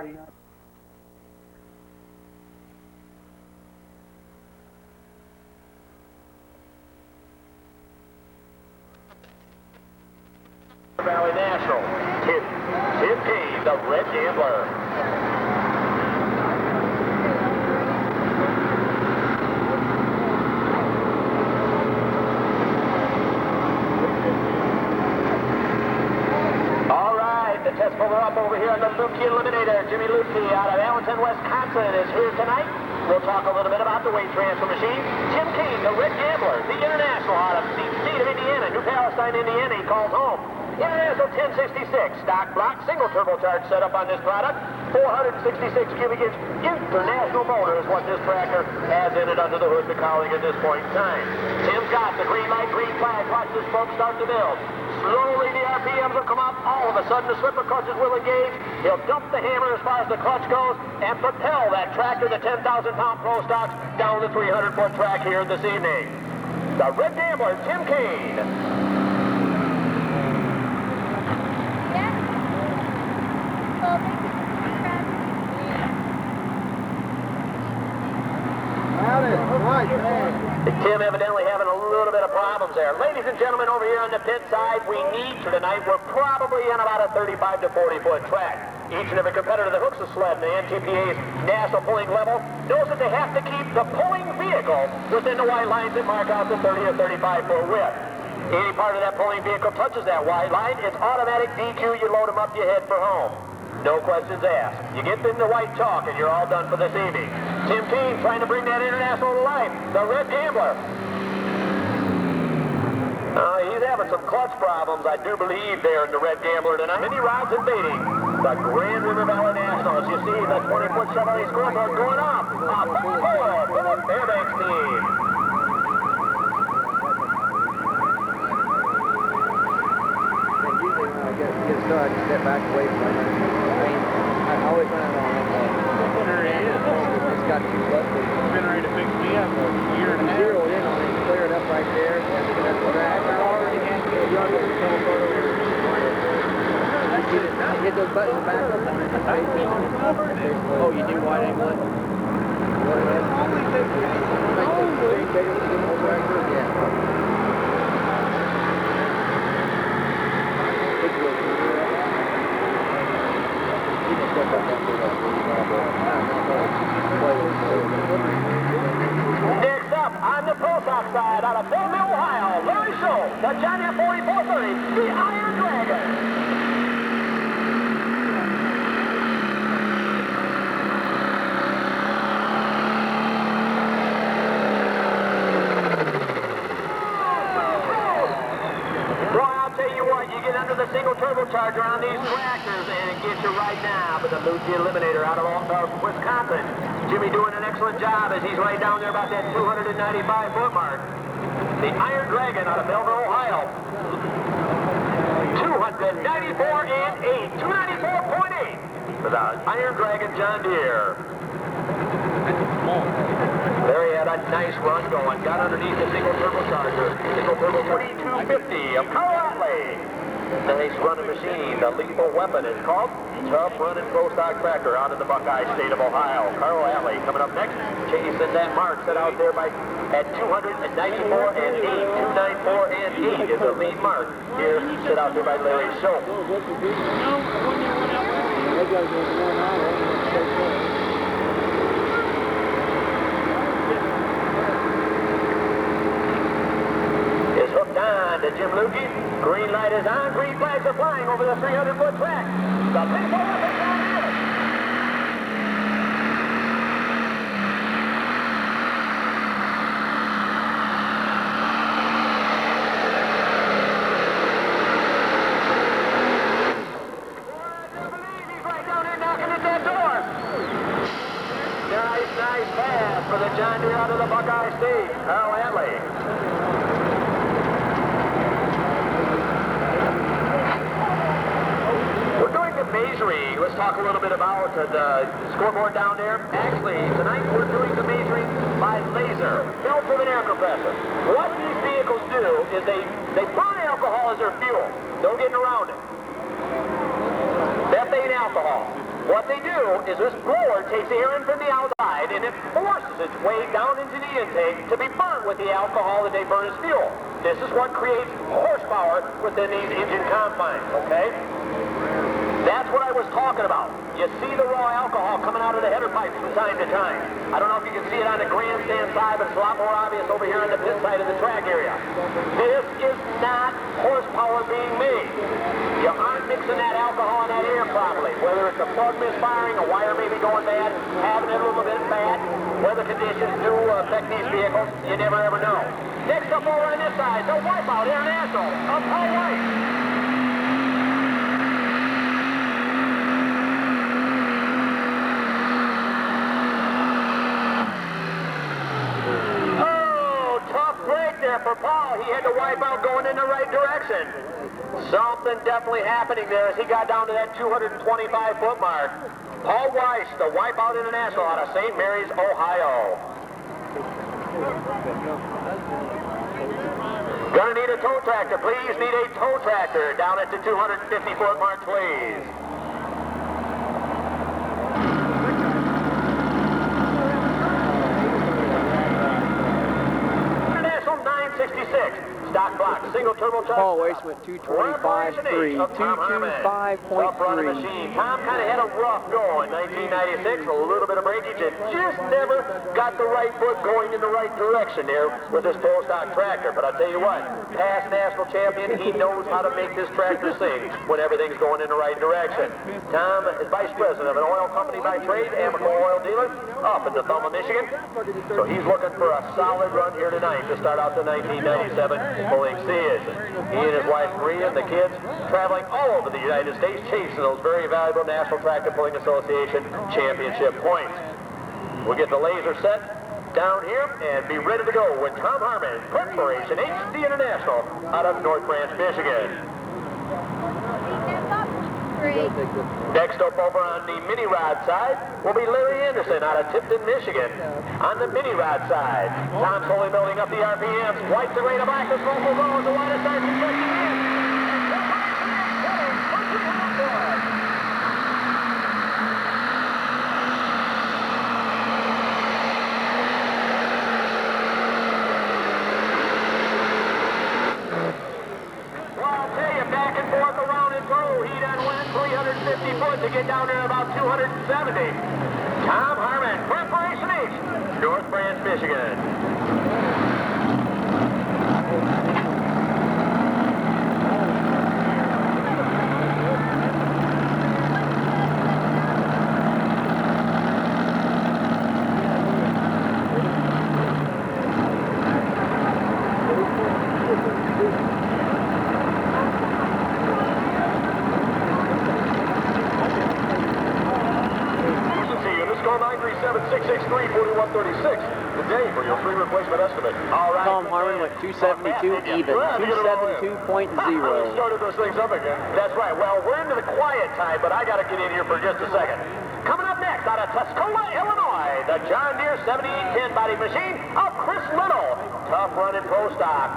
party now. Valley National. Tim Kane, the Red Gambler. Test puller up over here on the Lukey Eliminator. Jimmy Lukey out of Allenton, Wisconsin is here tonight. We'll talk a little bit about the weight transfer machine. Tim Kane, the Red Gambler, the International out of the state of Indiana, New Palestine, Indiana, he calls home. International 1066, stock block, single turbocharged setup on this product. 466 cubic inch international motor is what this tractor has in it under the hood, the cowling at this point in time. Tim's got the green light, green flag. Watch this boat start to build. Slowly the RPMs will come up. All of a sudden the slipper clutches will engage. He'll dump the hammer as far as the clutch goes and propel that tractor, the 10,000-pound Pro Stocks, down the 300-foot track here this evening. The Red Gambler, Tim Kane. Tim evidently having a little bit of problems there. Ladies and gentlemen, over here on the pit side, we need for tonight, we're probably on about a 35 to 40-foot track. Each and every competitor that hooks a sled in the NTPA's national pulling level knows that they have to keep the pulling vehicle within the white lines that mark out the 30 or 35-foot width. Any part of that pulling vehicle touches that white line, it's automatic DQ. You load them up, you head for home. No questions asked. You get in the white chalk and you're all done for this evening. Tim Kane trying to bring that International to life. The Red Gambler. He's having some clutch problems, I do believe, there in the Red Gambler tonight. Many rounds invading the Grand River Valley National. As you see, the 20-foot Chevrolet scoreboard going up. A 4 for the Fairbanks team. Usually when I get started, I step back away from it. I always run it on that. There it is. It's got two buses. Been ready to fix me up a year and a half. Zeroed in on it, clear it up right there. That's the track. Hit those buttons back up. Oh, you do wide angle it? Yeah. Next up, on the Pro Stock side, out of Belleville, Ohio, Larry Schultz, the John Deere 4430, the Iron Dragon. The single turbocharger on these tractors, and it gets you right now with the Lukey Eliminator out of Wisconsin. Jimmy doing an excellent job as he's right down there about that 295-foot mark. The Iron Dragon out of Belleville, Ohio. 294 and 8. 294.8 for the Iron Dragon John Deere. There he had a nice run going. Got underneath the single turbocharger. Single turbo 2250 of Carl Otley. Nice running machine. The lethal weapon is called Tough Running Pro Stock Tractor out in the Buckeye State of Ohio. Carl Alley coming up next. Chasing that mark set out there at 294 and 8. 294 and 8 is the lead mark. Here set out there by Larry Schultz. Is hooked on to Jim Lukey. Green light is on, green flags are flying over the 300-foot track. The big ball is down here. I believe he's right down here knocking at that door. Nice pass for the John Deere out of the Buckeye State. Carl Adley. Measuring. Let's talk a little bit about the scoreboard down there. Actually, tonight we're doing the measuring by laser, built from an air compressor. What these vehicles do is they burn alcohol as their fuel. No getting around it. Methane alcohol. What they do is this blower takes air in from the outside and it forces its way down into the intake to be burnt with the alcohol that they burn as fuel. This is what creates horsepower within these engine confines, okay? That's what I was talking about. You see the raw alcohol coming out of the header pipes from time to time. I don't know if you can see it on the grandstand side, but it's a lot more obvious over here on the pit side of the track area. This is not horsepower being made. You aren't mixing that alcohol in that air properly. Whether it's a plug misfiring, a wire may be going bad, having it a little bit bad, weather conditions do affect these vehicles, you never ever know. Next up over on this side, the Wipeout International of Paul White. For Paul, he had to wipe out going in the right direction. Something definitely happening there as he got down to that 225-foot mark. Paul Weiss, the Wipeout International out of St. Mary's, Ohio. Gonna need a tow tractor, please. Need a tow tractor down at the 250-foot mark, please. Stock block, single turbocharged. Paul Weiss went 225.3, 225.3. Machine. Tom kind of had a rough go in 1996, a little bit of breakage, and just never got the right foot going in the right direction there with this full stock tractor. But I'll tell you what, past national champion, he knows how to make this tractor sing when everything's going in the right direction. Tom is vice president of an oil company by trade, Amoco Oil Dealer, up in Tacoma, Michigan. So he's looking for a solid run here tonight to start out the 1997 pulling season. He and his wife Maria and the kids traveling all over the United States chasing those very valuable National Tractor Pulling Association championship points. We'll get the laser set down here and be ready to go with Tom Harmon, Corporation HD International out of North Branch, Michigan. Next up over on the mini rod side will be Larry Anderson out of Tipton, Michigan. On the mini rod side, Tom slowly building up the RPMs. White to gray to black, the smoke will go as the water starts compressing in. To get down there about 270. Tom Harmon, Corporation H, North Branch, Michigan. Today for your free replacement estimate. All right. Tom Harmon went 272 even, 272.0. Started those things up again. That's right. Well, we're into the quiet time, but I got to get in here for just a second. Coming up next out of Tuscola, Illinois, the John Deere 7810 body machine of Chris Little. Tough run in pro stock.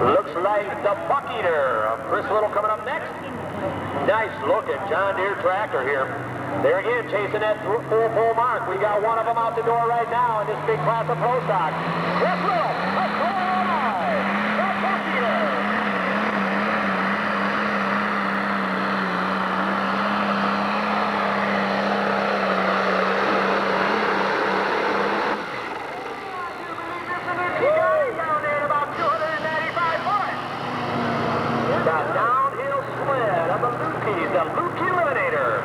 Looks like the Buck Eater of Chris Little coming up next. Nice looking John Deere tractor here. There again, chasing that full mark. We got one of them out the door right now in this big class of pro stock. Chris Little, let's go Illinois, the Buck Eater. Down there at about 295 foot. The downhill sled of the Luke Eliminator.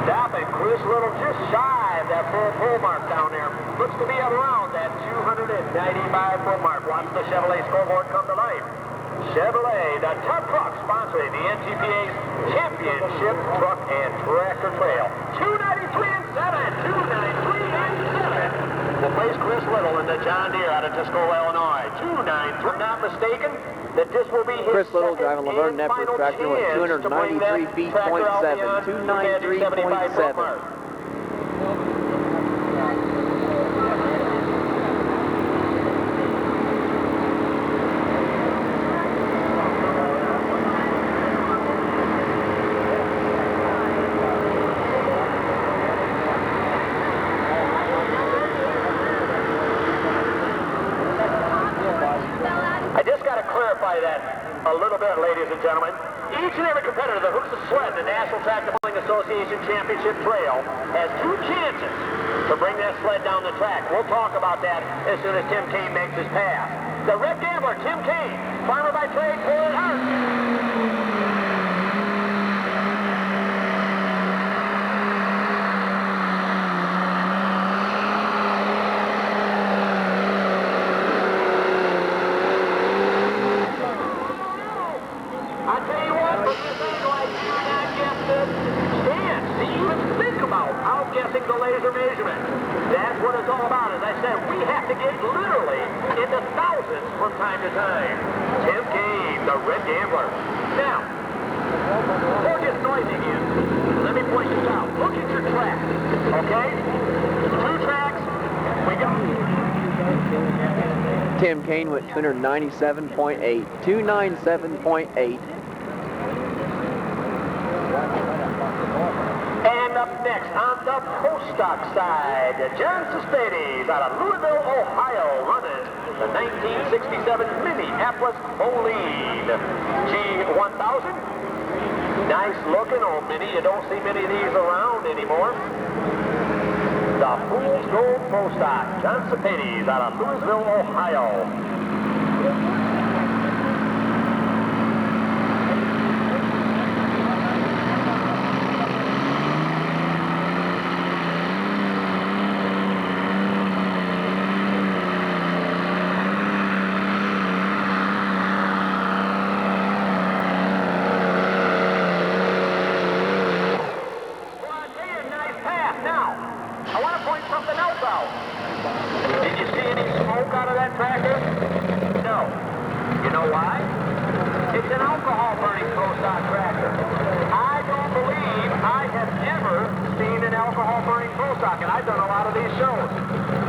Stopping Chris Little just shy of that full mark down there. Looks to be around that 295-foot mark. Watch the Chevrolet scoreboard come to life. Chevrolet, the tough truck sponsoring the NTPA's Championship Truck and Tractor Trail. 293 and 7. 293 and 7. Will place Chris Little in the John Deere out of Tuscola, Illinois. 293. Not mistaken that this will be his Chris Little driving Laverne Nepper tractor with 293 feet, 293.7. gentlemen. Each and every competitor that hooks a sled in the National Tractor Pulling Association Championship Trail has 2 chances to bring that sled down the track. We'll talk about that as soon as Tim Kaine makes his pass. The Red Gambler, Tim Kaine, farmer by trade, full at heart. I tell you what, from this angle, I cannot get the chance to even think about outguessing the laser measurement. That's what it's all about. As I said, we have to get literally into thousands from time to time. Tim Kaine, the Red Gambler. Now, before it gets noisy again, let me point this out. Look at your tracks, okay? 2 tracks, we go. Tim Kaine went 297.8. 297.8. And up next on the post-stock side, John Suspades out of Louisville, Ohio, running the 1967 Minneapolis Bolide G1000. Nice looking old Mini. You don't see many of these around anymore. The Fool's Gold post-stock, John Suspades out of Louisville, Ohio. Did you see any smoke out of that tractor? No. You know why? It's an alcohol burning post-stock tractor. I don't believe I have ever seen an alcohol burning post-stock, and I've done a lot of these shows.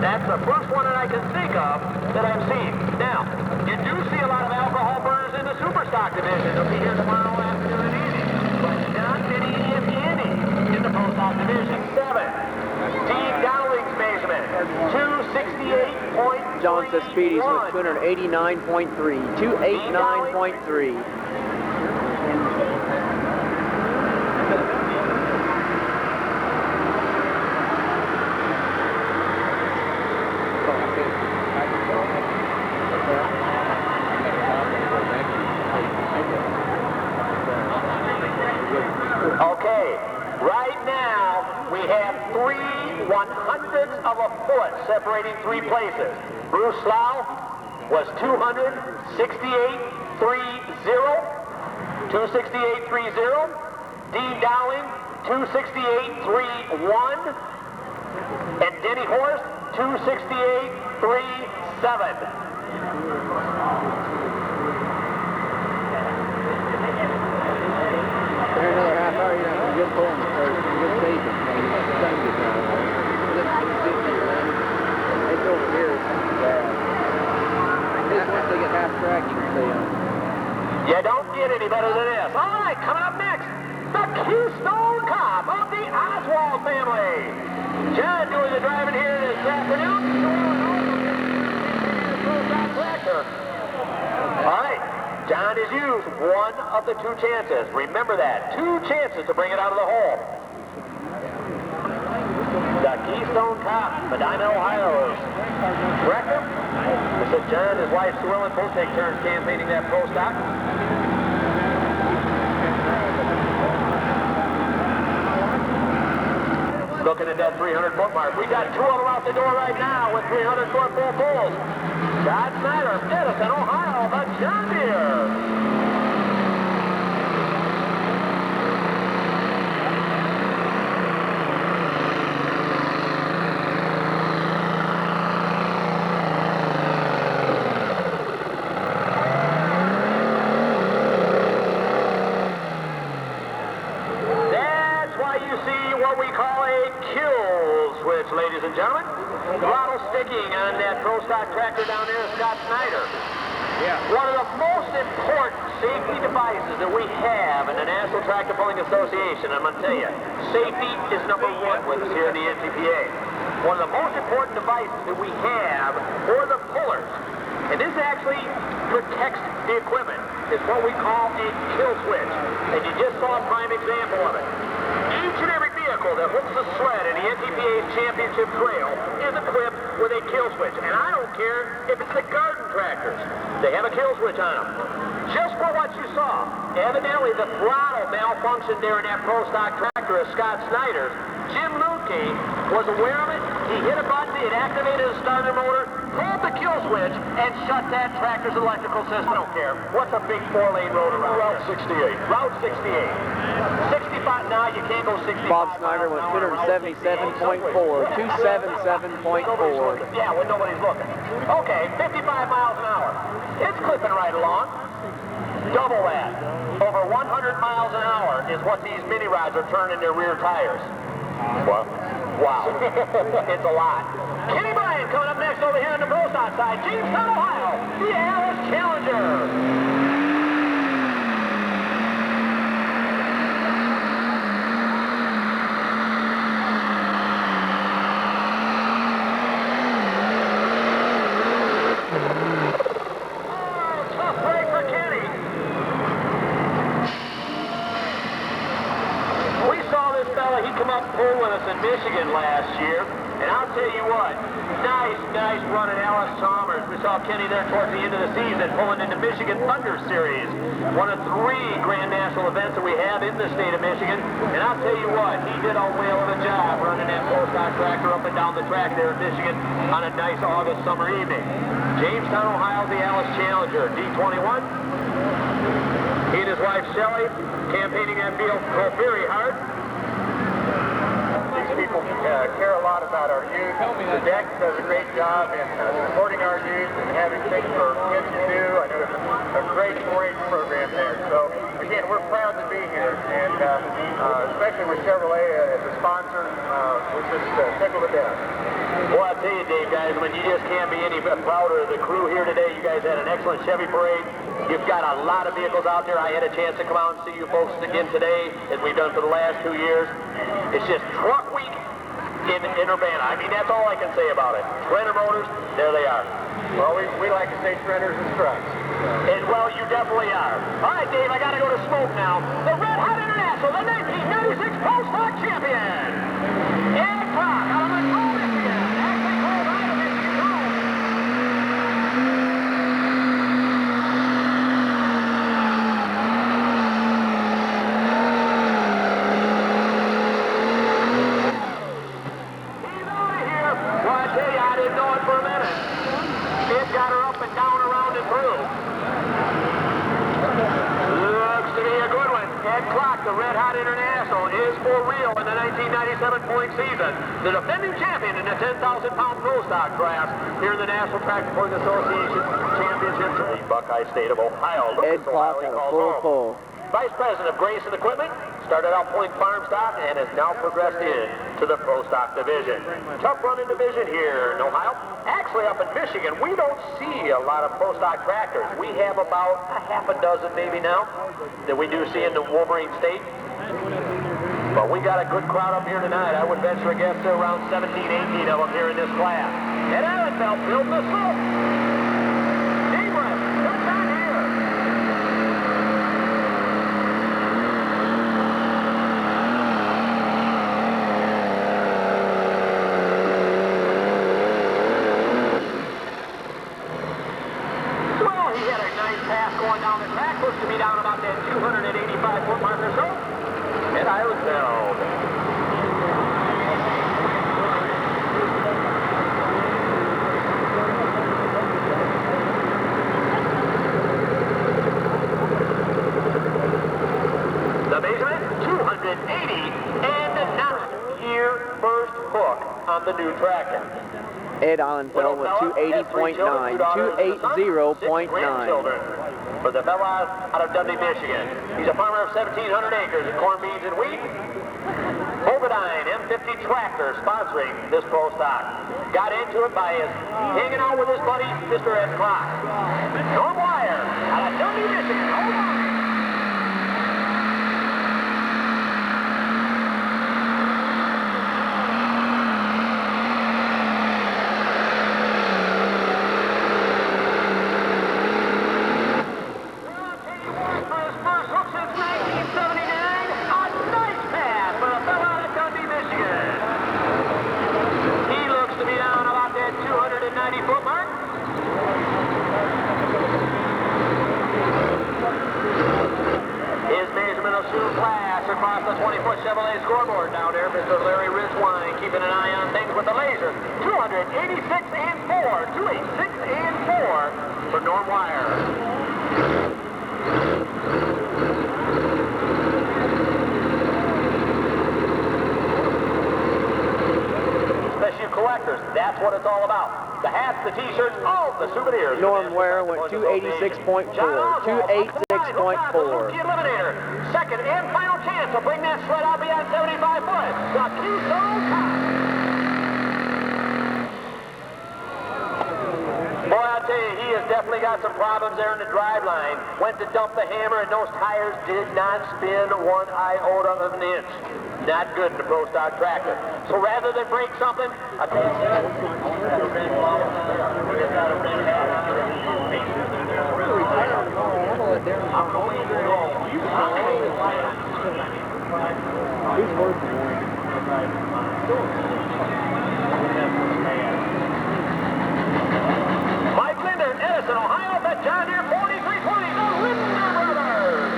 That's the first one that I can think of that I've seen. Now, you do see a lot of alcohol burners in the super stock division. They'll be here tomorrow afternoon and evening. But not many, if any, in the post-stock division. 7. Dean Dowling's measurement, 268.3. John Suspades with 289.3. 289.3. Okay, right now we have 3 100ths of a foot separating 3 places. Bruce Slough was 268.30. 268.30. Dean Dowling, 268.31. And Denny Horst, 268.37. Another half hour, you're going to get pulling or get saving. It's over here. Once they get half track, you can stay on. You don't get any better than this. All right, coming up next, the Keystone Cop of the Oswald family. John doing the driving here this afternoon. All right. John has used one of the 2 chances. Remember that. 2 chances to bring it out of the hole. The Keystone Cop, Medina, Ohio's director. This is John, his wife Sue Ellen, both take turns campaigning that pro stock. Looking at that 300-foot mark. We got 2 of them out the door right now with 300-foot full pulls. Scott Snyder, Edison, Ohio, the John Deere. That's why you see what we call a kill switch, ladies and gentlemen. Throttle sticking on that pro stock tractor down there, Scott Snyder. Yeah. One of the most important safety devices that we have in the National Tractor Pulling Association, I'm going to tell you, safety is number 1 with us here in the NTPA. One of the most important devices that we have for the pullers And this actually protects the equipment. It's what we call a kill switch. And you just saw a prime example of it. Each and every vehicle that hooks the sled in the NTPA's championship trail is equipped with a kill switch. And I don't care if it's the garden tractors. They have a kill switch on them. Just for what you saw. Evidently, the throttle malfunctioned there in that Pro Stock tractor of Scott Snyder's. Jim Lutke was aware of it. He hit a button, it activated the starter motor, pulled the kill switch, and shut that tractor's electrical system. I don't care. What's a big 4-lane road around Route 68. Route 68. 65, now you can't go 65. Bob Snyder went 277.4, 277.4. Yeah, when nobody's looking. Okay, 55 miles an hour. It's clipping right along. Double that. Over 100 miles an hour is what these mini rods are turning their rear tires. What? Wow. It's a lot. Kenny Bryan coming up next over here on the Pro Stock side. Jamestown, Ohio, the Alice Challenger. Michigan last year, and I'll tell you what, nice run at Alice Chalmers. We saw Kenny there towards the end of the season pulling into Michigan Thunder Series, one of 3 Grand National events that we have in the state of Michigan, and I'll tell you what, he did a whale of a job running that Pro Stock tractor up and down the track there in Michigan on a nice August summer evening. Jamestown, Ohio, the Alice Challenger, D21. He and his wife Shelley campaigning that field very hard. People care a lot about our youth. The deck does a great job in supporting our youth and having things for kids to do. I know there's a great 4-H program there. So, again, we're proud to be here, and especially with Chevrolet as a sponsor, we're just tickled to death. Well, I'll tell you, Dave, guys, you just can't be any prouder of the crew here today. You guys had an excellent Chevy parade. You've got a lot of vehicles out there. I had a chance to come out and see you folks again today, as we've done for the last 2 years. It's just truck week in Urbana. I mean, that's all I can say about it. Trenner Motors, there they are. Well, we like to say trenders and struts. And, well, you definitely are. All right, Dave, I got to go to smoke now. The Red Hot International, the 1996 Pro Stock champion. Ed Clark out of Monroe, Michigan. Actually called out of Michigan. The Red Hot International is for real in the 1997 point season. The defending champion in the 10,000-pound Pro Stock class here in the National Track Point Association Championship for the Buckeye State of Ohio. Ed Clark at a full. Vice President of Grayson Equipment, started out pulling farm stock and has now progressed to the Pro Stock division. Tough running division here in Ohio. Actually, up in Michigan, we don't see a lot of Pro Stock tractors. We have about a half a dozen maybe now that we do see in the Wolverine State. But we got a good crowd up here tonight. I would venture a guess there around 17, 18 of them here in this class. Ed Allenfeld building the slope. Good time here. Going down the track, looks to be down about that 285-foot mark or so. Ed Allenfeld. The measurement, 280 and 9-year first hook on the new tractor. Ed Allenfeld with 280.9, 280.9. For the fella out of Dundee, Michigan. He's a farmer of 1,700 acres of corn, beans, and wheat. Obadine M50 tractor sponsoring this Pro Stock. Got into it by hanging out with his buddy, Mr. Ed Clark. Norm Wire out of Dundee, Michigan. Hold on. Chairman of Sioux Class across the 20-foot Chevrolet scoreboard down there, Mr. Larry Ridgewine, keeping an eye on things with the laser. 286 and 4, 286 and 4 for Norm Wire. Special collectors, that's what it's all about. The hats, the t-shirts, all the souvenirs. Norm Ware went 286.4. 286.4. Eliminator. Second and final chance to bring that sled out beyond 75 foot. The Keystone Cop. Boy, I'll tell you, he has definitely got some problems there in the drive line. Went to dump the hammer, and those tires did not spin 1 iota of an inch. Not good in the Pro Stock tractor. So rather than break something, I tell you, Mike Linder in Edison, Ohio, at John Deere 4320, the Linder Brothers.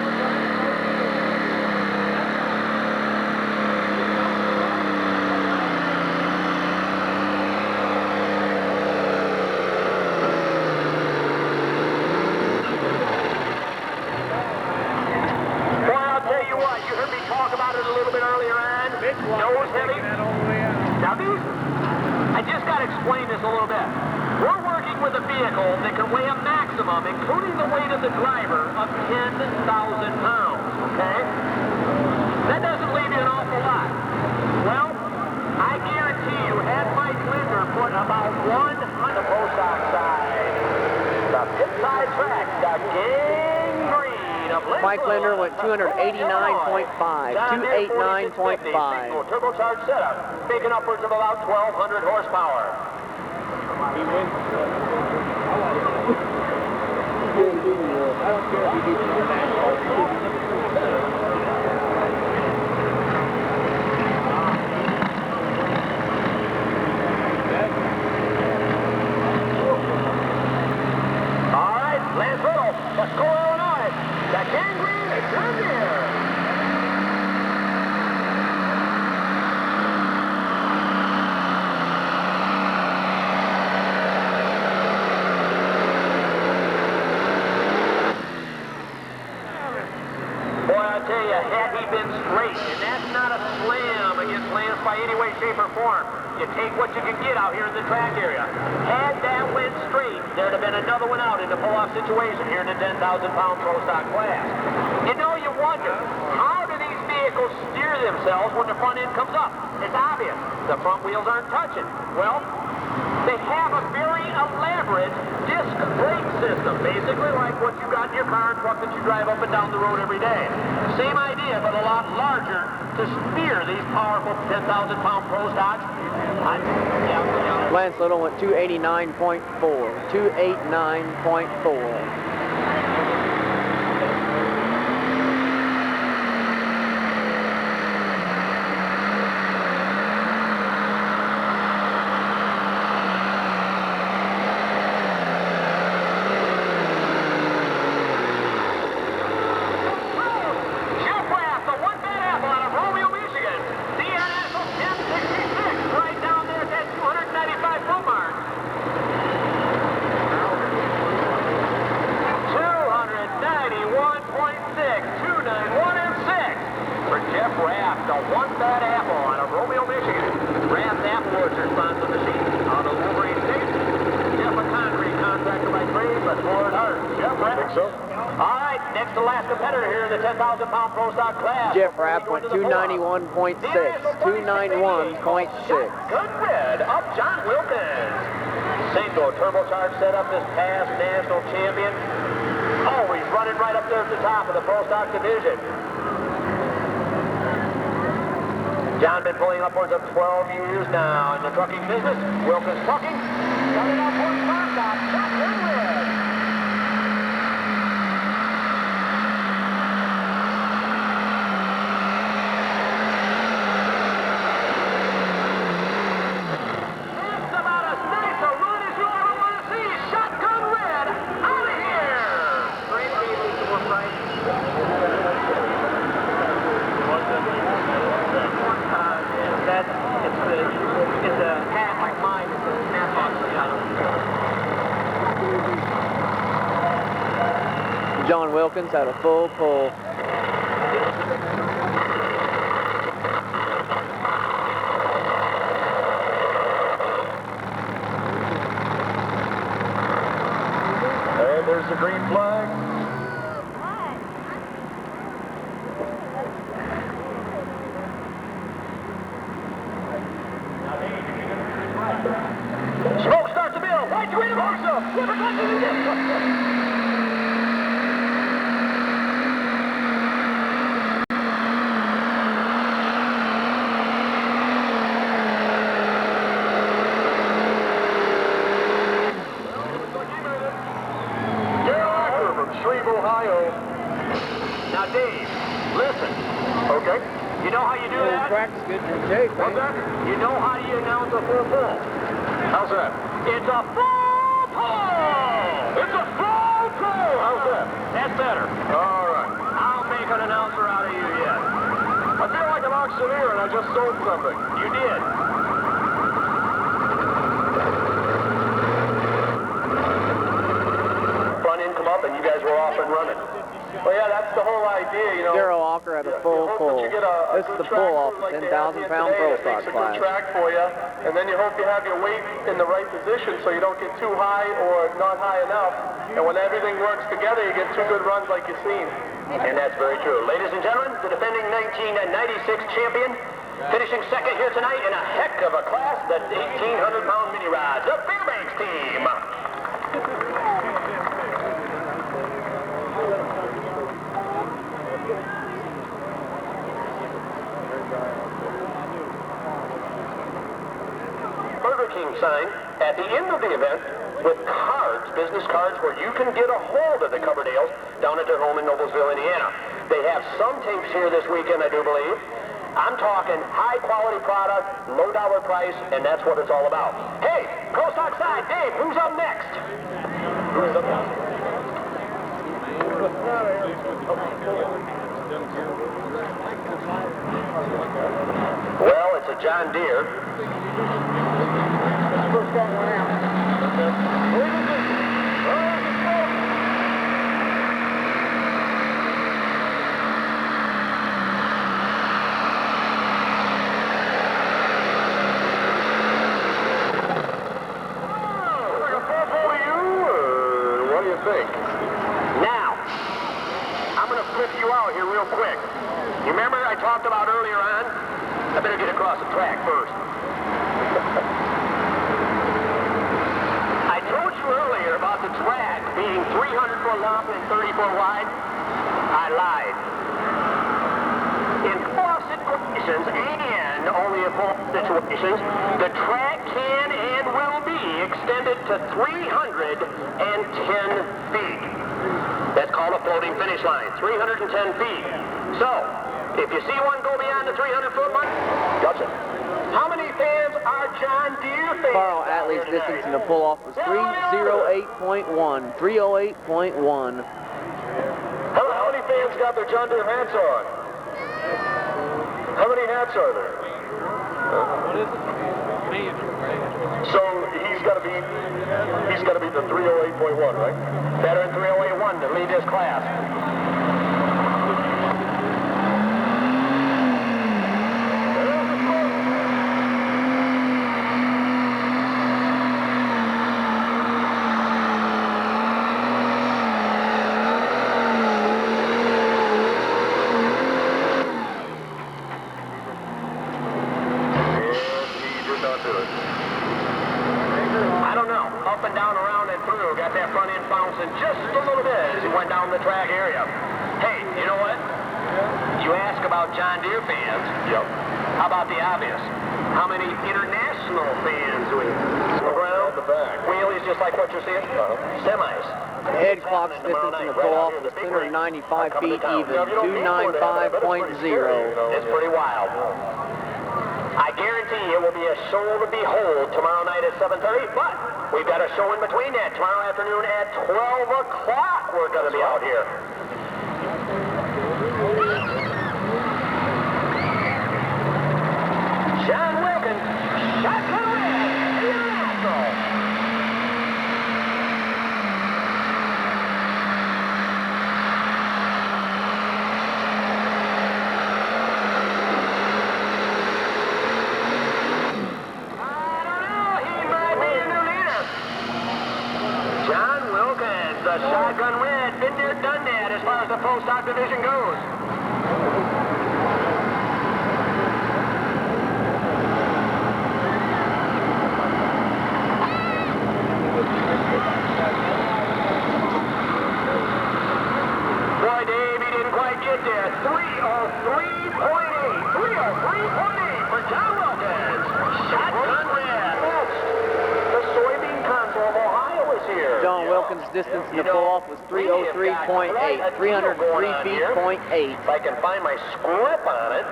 Nose heavy. Now these, I just got to explain this a little bit. We're working with a vehicle that can weigh a maximum, including the weight of the driver, of 10,000 pounds, okay? That doesn't leave you an awful lot. Well, I guarantee you, had Mike Linder put about 1 on the Pro Stock side, the pit side track, the gangrene. Mike Linder went 289.5, 289.5. Turbocharged setup, making upwards of about 1,200 horsepower. He wins. I don't care if he gets the All right, Lance Riddle, let's go Illinois. The gangrene is turned here. Boy, I tell you, had he been straight, and that's not a slam against Lance by any way, shape, or form. You take what you can get out here in the track area. Had that went straight, there'd have been another one out in the pull-off situation here in the 10,000-pound Pro Stock class. You know, you wonder, how do these vehicles steer themselves when the front end comes up? It's obvious. The front wheels aren't touching. Well, they have a very elaborate disc brake system, basically like what you got in your car and truck that you drive up and down the road every day. Same idea, but a lot larger to steer these powerful 10,000-pound Pro Stocks. Lance Little went 289.4, 289.4. Jeff Rapp went 291.6, 291.6. Good red up John Wilkins. Single turbocharged setup, this past national champion. Oh, he's running right up there at the top of the Pro Stock division. John been pulling upwards of 12 years now in the trucking business. Wilkins Trucking. Started out for Pro Stock. Shot good red. John Wilkins had a full pull. And there's the green flag. Smoke starts to build. White to reinforce up. Never got to the dip. Ohio. Now, Dave, listen. Okay. You know how you do that? Practice good in shape, What's that? You know how you announce a full pull? How's that? It's a full pull! It's a full pull! How's that? That's better. All right. I'll make an announcer out of you yet. I feel like an auctioneer and I just sold something. You did. Front end come up and you guys were off and running. Well, yeah, that's the whole idea, you know. Darrell Walker had a full pull. This is the pull off the 10,000-pound pro stock class. It's a good track for you, and then you hope you have your weight in the right position so you don't get too high or not high enough. And when everything works together, you get two good runs like you've seen. And that's very true. Ladies and gentlemen, the defending 1996 champion, finishing second here tonight in a heck of a class, the 1,800-pound mini rod, the Fairbanks team. Burger King sign at the end of the event with cards, business cards, where you can get a hold of the Coverdales down at their home in Noblesville, Indiana. They have some tapes here this weekend, I do believe. I'm talking high-quality product, low-dollar price, and that's what it's all about. Hey, Pro Stock side, Dave, who's up next? Who's up next? Well, it's a John Deere. Now, I'm going to flip you out here real quick. You remember I talked about earlier on? I better get across the track first. I told you earlier about the track being 300 foot long and 30 foot wide. I lied. In full situations and only in full situations, the track can and will be extended to 310 feet. That's called a floating finish line, 310 feet. So, if you see one go beyond the 300-foot mark, gotcha. How many fans are John Deere fans? Carl Atley's distance in the pull-off was 308.1. 308.1. How many fans got their John Deere hats on? How many hats are there? What is it? So he's got to be the 308.1, right? Veteran 308.1 to lead this class. Just a little bit as he went down the track area. Hey, you know what? You ask about John Deere fans. Yep. How about the obvious? How many international fans do we have? Around the back. Wheelies just like what you're seeing? Semis. The head clock's distance in the pull-off was 295 feet even, 295.0. It's pretty wild. I guarantee it will be a show to behold tomorrow night at 7:30, but we've got a show in between that. Tomorrow afternoon at 12 o'clock, we're going to be out here. John Wilkins, shotgun red, international. 1 as the full stock division goes. Boy, Dave, he didn't quite get there. 303.8. 303.8 for John Wilkins. Shotgun red. The soybean console of Ohio is here. John Wilkins' distance in the pull-off was 303.8, 303 feet.8. If I can find my script on it.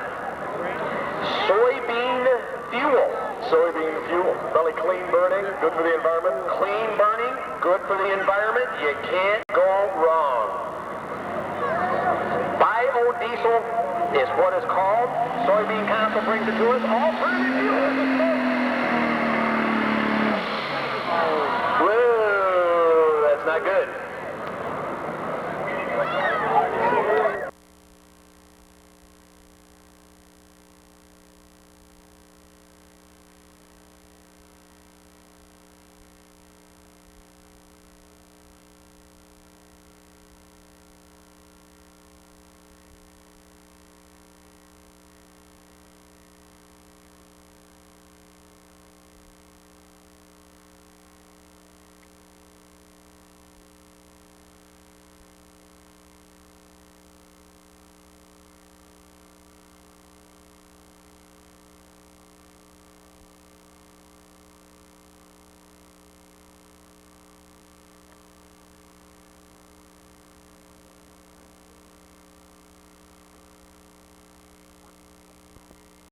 Soybean fuel. Soybean fuel. Really clean burning, good for the environment. Clean burning, good for the environment. You can't go wrong. Biodiesel is what it's called. Soybean Council brings it to us. Alternative fuel. Whoa, that's not good.